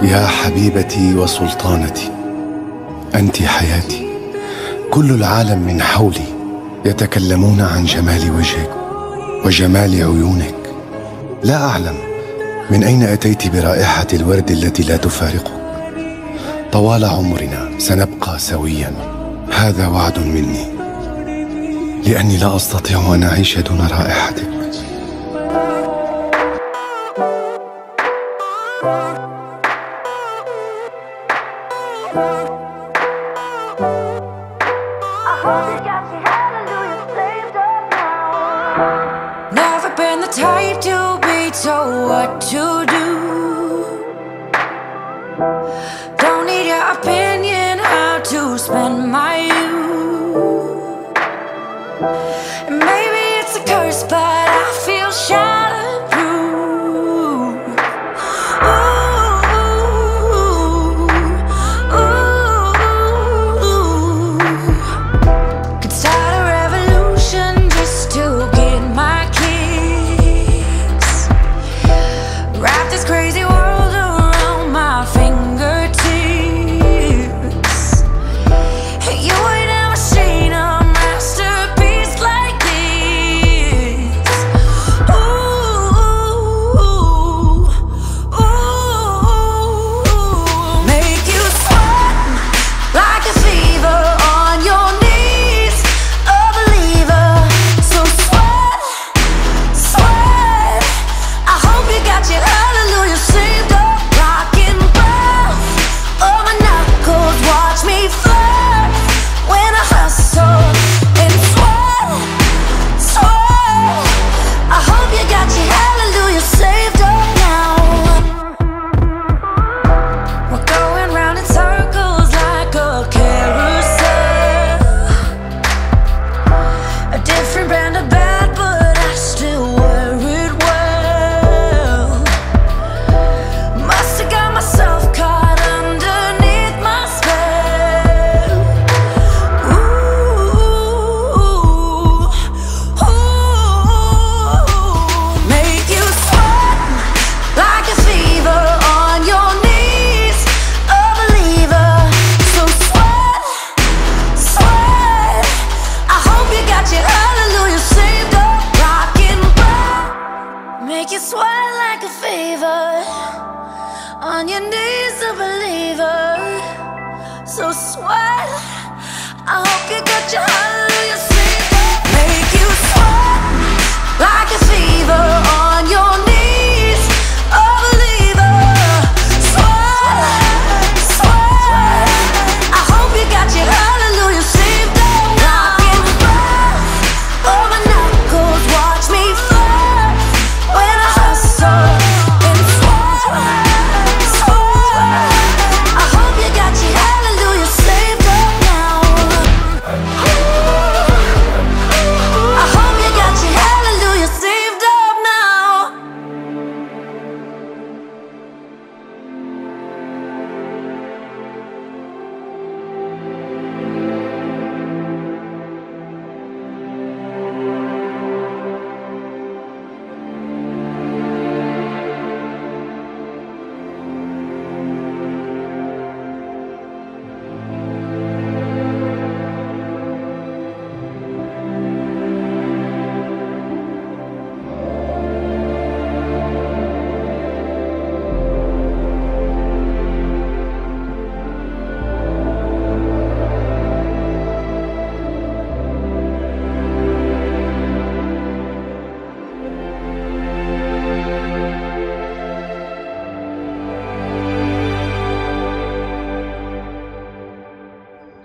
يا حبيبتي وسلطانتي، أنت حياتي. كل العالم من حولي يتكلمون عن جمال وجهك وجمال عيونك. لا أعلم من أين أتيت برائحة الورد التي لا تفارقك. طوال عمرنا سنبقى سويا، هذا وعد مني، لأني لا أستطيع أن أعيش دون رائحتك. Never been the type to be told what to do. Don't need your opinion how to spend my youth. Maybe it's a curse, but I feel shatterproof. Could start a revolution just to get my kicks. Wrap this crazy world around my fingertips. You ain't never seen a masterpiece like this. Make you sweat like a fever on your knees, a believer. So sweat, sweat. I hope you got your hallelujah saved up, rockin' breath. Oh, my knuckles watch me flirt when I hustle and sweat, sweat. I hope you got your hallelujah saved up now. We're going round in circles like a carousel. A different brand of bad, but I still wear it well. Must've got myself caught underneath my spell. Make you sweat like a fever on your knees, a believer. So sweat, sweat. I hope you got your hallelujah saved up, rockin' breath. Make you sweat like a fever on your knees, a believer. So sweat. I hope you got your hallelujah